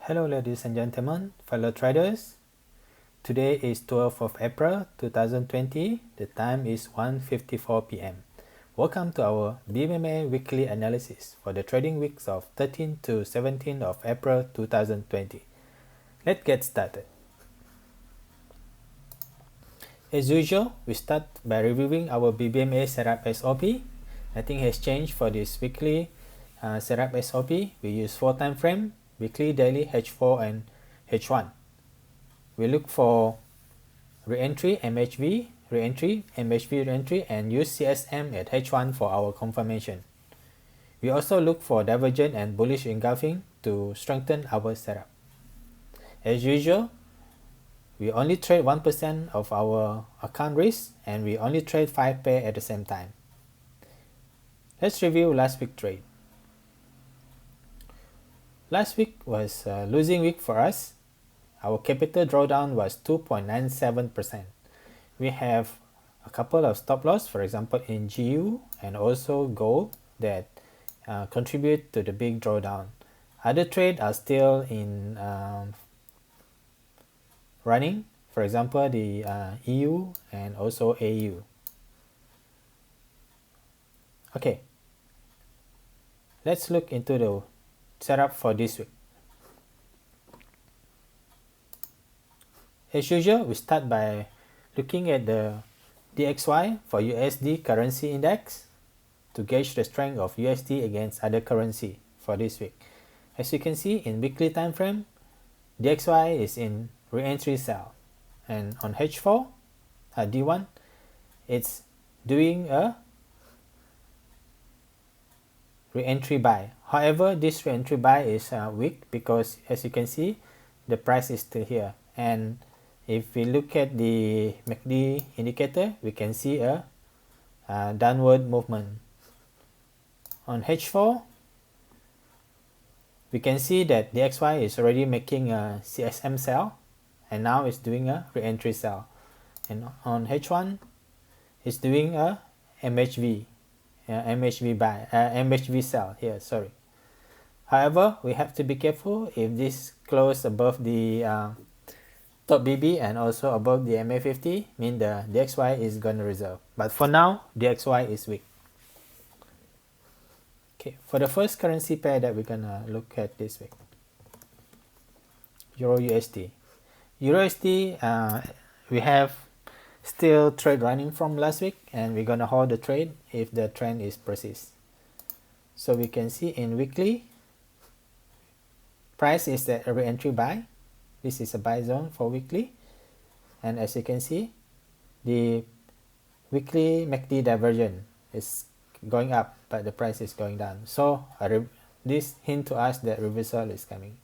Hello ladies and gentlemen, fellow traders. Today is 12th of April 2020. The time is 1:54 p.m. Welcome to our BBMA weekly analysis for the trading weeks of 13 to 17 of April 2020. Let's get started. As usual, we start by reviewing our BBMA setup SOP. Nothing has changed for this weekly setup SOP. We use 4 time frame, weekly, daily, H4 and H1. We look for re-entry, MHV, re-entry, MHV re-entry, and use CSM at H1 for our confirmation. We also look for divergent and bullish engulfing to strengthen our setup. As usual, we only trade 1% of our account risk and we only trade 5 pair at the same time. Let's review last week's trade. Last week was a losing week for us. Our capital drawdown was 2.97%. We have a couple of stop loss, for example in GU and also gold, that contribute to the big drawdown. Other trades are still in running, for example the EU and also AU. Okay, let's look into the setup for this week. As usual, we start by looking at the DXY for USD currency index to gauge the strength of USD against other currency for this week. As you can see in weekly time frame, DXY is in re-entry sell, and on H4, D1, it's doing a re-entry buy. However, this re-entry buy is weak because as you can see, the price is still here, and if we look at the MACD indicator, we can see a downward movement. On H4, we can see that the XY is already making a CSM sell and now it's doing a re-entry sell. And on H1, it's doing a MHV buy, MHV sell here, sorry. However, we have to be careful if this close above the top BB and also above the MA50, mean the DXY is gonna reserve. But for now, DXY is weak. Okay, for the first currency pair that we're gonna look at this week, Euro USD. Euro USD, we have still trade running from last week, and we're gonna hold the trade if the trend is persist. So we can see in weekly, price is at a re-entry buy. This is a buy zone for weekly, and as you can see, the weekly MACD divergence is going up, but the price is going down. So this hint to us that reversal is coming.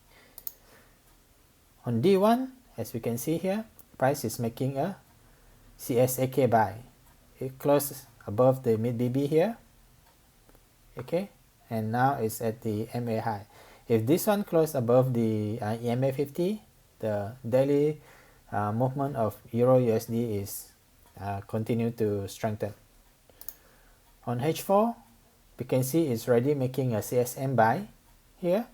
On D1, as we can see here, price is making a CSAK buy. It closes above the mid BB here, okay, and now it's at the MA high. If this one closes above the EMA 50, the daily movement of Euro USD is continue to strengthen. On H4, we can see it's already making a CSM buy here,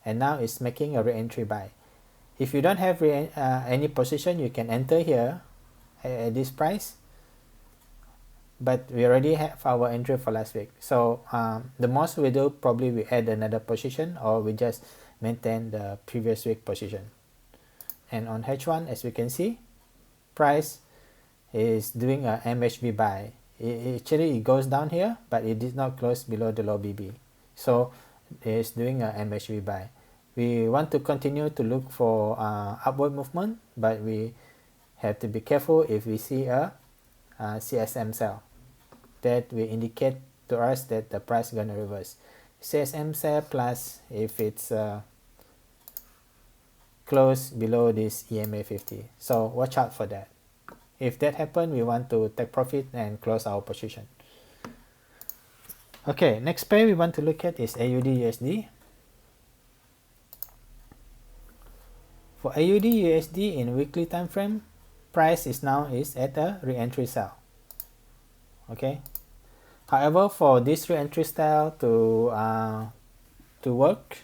and now it's making a re-entry buy. If you don't have any position, you can enter here at this price, but we already have our entry for last week. So the most we do, probably we add another position or we just maintain the previous week position. And on H1, as we can see, price is doing a MHV buy. Actually it goes down here, but it did not close below the low BB, so it's doing a MHV buy. We want to continue to look for upward movement, but we have to be careful if we see a CSM sell. That will indicate to us that the price is gonna reverse. CSM sell plus if it's close below this EMA 50. So watch out for that. If that happens, we want to take profit and close our position. Okay, next pair we want to look at is AUD USD. For AUD USD in weekly time frame, price is now at a re-entry sell. Okay. However, for this re-entry style to work,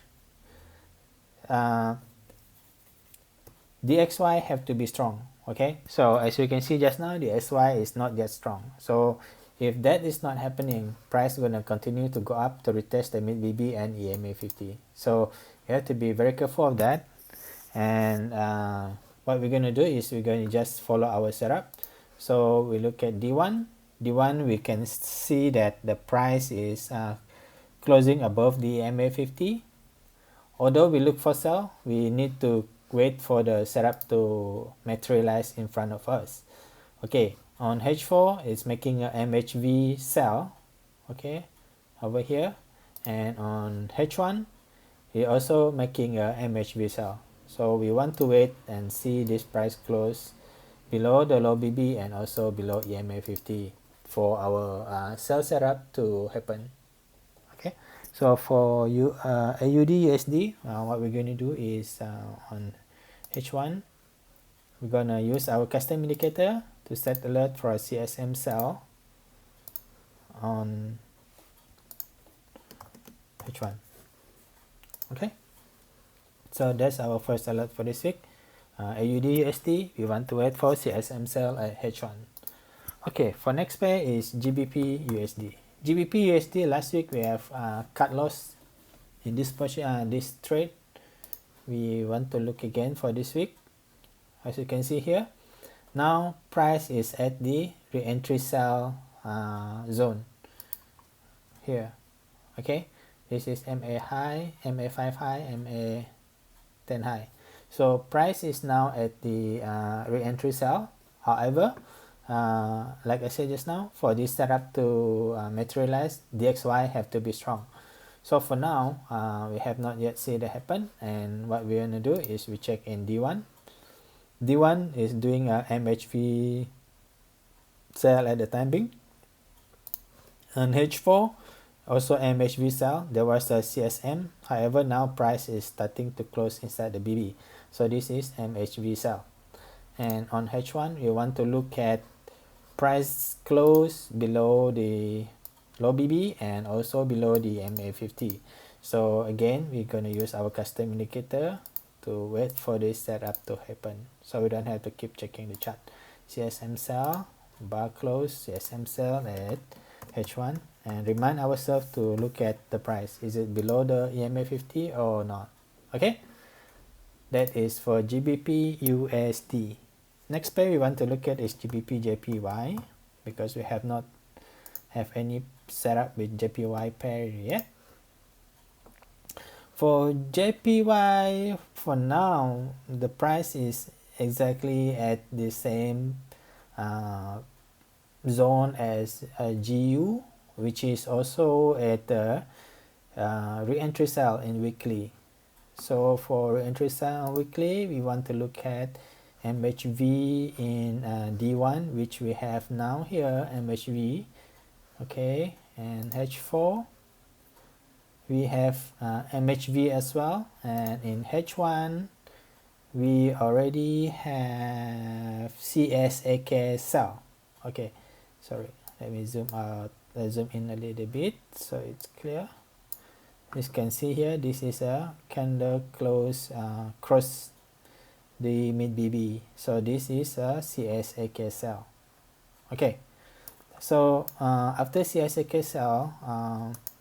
DXY have to be strong. Okay, so as you can see just now, the SY is not yet strong. So if that is not happening, price gonna continue to go up to retest the mid BB and EMA 50. So you have to be very careful of that. And what we're gonna do is we're going to just follow our setup. So we look at D1. D1, we can see that the price is closing above the EMA 50. Although we look for sell, we need to wait for the setup to materialize in front of us. Okay, on H4 it's making a MHV sell, okay, over here, and on H1 it also making a MHV sell. So we want to wait and see this price close below the low BB and also below EMA 50 for our sell setup to happen. Okay, so for AUD USD, what we're going to do is on H1 we're gonna use our custom indicator to set alert for a CSM sell on H1. Okay, so that's our first alert for this week. AUD USD, we want to wait for CSM sell at H1. Okay, for next pair is GBP USD. GBP USD, last week we have cut loss in this portion, this trade. We want to look again for this week. As you can see here, now price is at the re-entry sell zone here. Okay, this is MA high, MA5 high, MA10 high. So price is now at the re-entry sell. However, like I said just now, for this setup to materialize, DXY have to be strong. So for now, we have not yet seen that happen, and what we're gonna do is we check in D1. D1 is doing a MHV sell at the time being. On H4, also MHV sell. There was a CSM. However, now price is starting to close inside the BB. So this is MHV sell. And on H1, we want to look at price close below the low BB and also below the MA50. So again, we're going to use our custom indicator to wait for this setup to happen, so we don't have to keep checking the chart. CSM sell, bar close, CSM sell at H1, and remind ourselves to look at the price. Is it below the EMA 50 or not? Okay, that is for GBP USD. Next pair we want to look at is GBP JPY, because we have not have any setup with JPY pair yet. For JPY, for now, the price is exactly at the same zone as GU, which is also at the re-entry sell in weekly. So for re-entry sell weekly, we want to look at MHV in D1, which we have now here, MHV. Okay, and H4 we have MHV as well, and in H1 we already have CSAK sell. Okay, sorry, let me zoom out, zoom in a little bit so it's clear. As you can see here, this is a candle close cross the mid BB, so this is a CSAK sell. Okay, so after CSAK sell,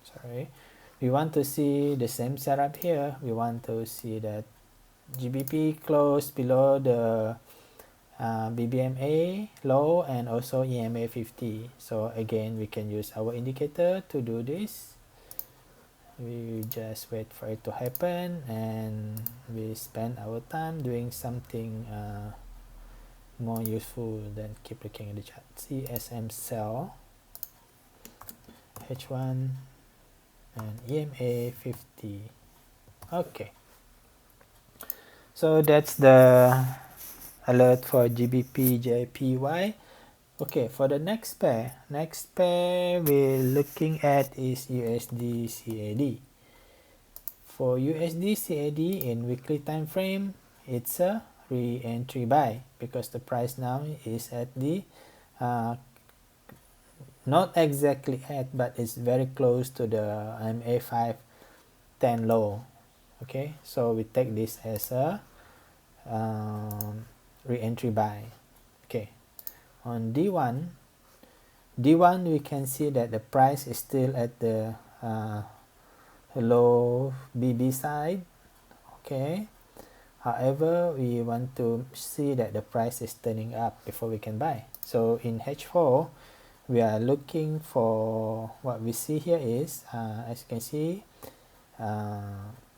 sorry, we want to see the same setup here. We want to see that GBP close below the BBMA low and also EMA 50. So again, we can use our indicator to do this. We just wait for it to happen, and we spend our time doing something more useful than keep looking at the chart. CSM sell, H1 and EMA 50. Okay, so that's the alert for GBP JPY. Okay, for the next pair we're looking at is USD CAD. For USD CAD in weekly time frame, it's a re-entry buy because the price now is at the not exactly at, but it's very close to the MA510 low. Okay, so we take this as a re-entry buy. Okay, on D1 we can see that the price is still at the low BB side. Okay, however, we want to see that the price is turning up before we can buy. So in H4 we are looking for, what we see here is, as you can see,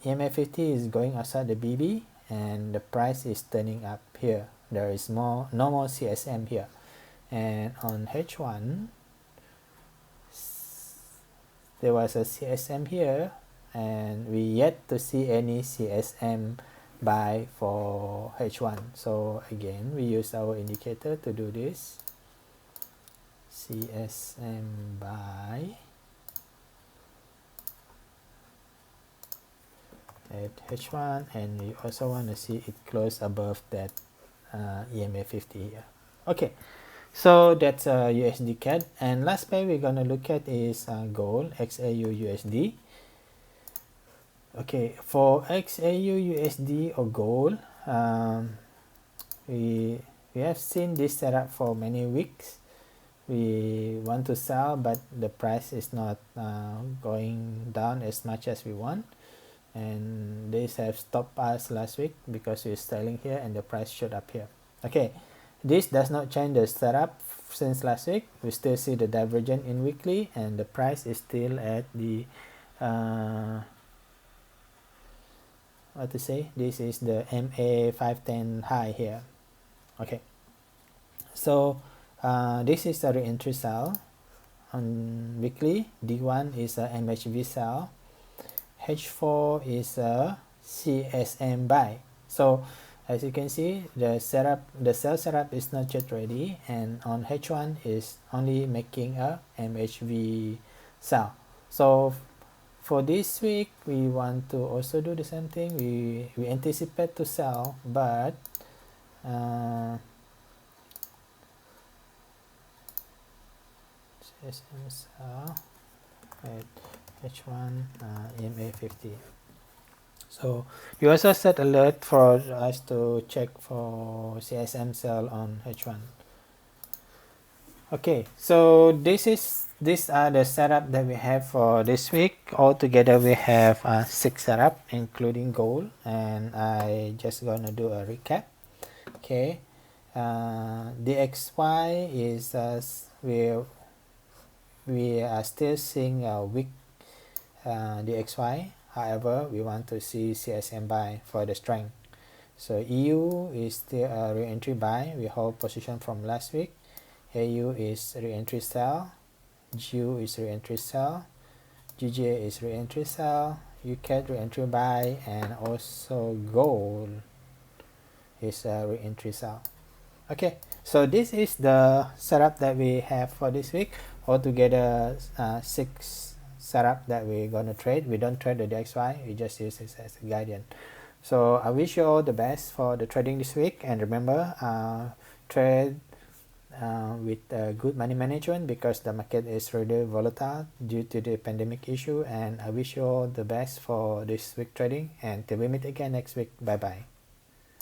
EMA 50 is going outside the BB and the price is turning up here. There is no more CSM here. And on H1 there was a CSM here and we yet to see any CSM buy for H1. So again, we use our indicator to do this. CSM buy at H1, and we also want to see it close above that EMA 50 here. Okay, so that's USD CAD. And last pair we're going to look at is gold, XAU USD. Okay, for XAU USD or gold, we have seen this setup for many weeks. We want to sell, but the price is not going down as much as we want, and this have stopped us last week because we're selling here and the price showed up here. Okay, this does not change the setup since last week. We still see the divergence in weekly and the price is still at the what to say, this is the MA 510 high here. Okay, so this is a re-entry sell on weekly. D1 is a MHV sell. H4 is a CSM buy. So as you can see, the sell setup is not yet ready, and on H1 is only making a MHV sell. So for this week we want to also do the same thing. We anticipate to sell, but CSM sell at H1 EMA 50. So you also set alert for us to check for CSM sell on H1. Okay, so these are the setup that we have for this week. Altogether we have 6 setup including gold, and I just gonna do a recap. Okay, DXY is we are still seeing a weak DXY. However, we want to see CSM buy for the strength. So EU is still a re-entry buy. We hold position from last week. AU is re-entry sell. GU is re-entry sell. GJ is re-entry sell. UCAD re-entry buy, and also gold is a re-entry sell. Okay, so this is the setup that we have for this week. Altogether 6 setup that we're going to trade. We don't trade the DXY, we just use this as a guidance. So I wish you all the best for the trading this week, and remember, trade with good money management because the market is really volatile due to the pandemic issue. And I wish you all the best for this week trading, and till we meet again next week. Bye bye.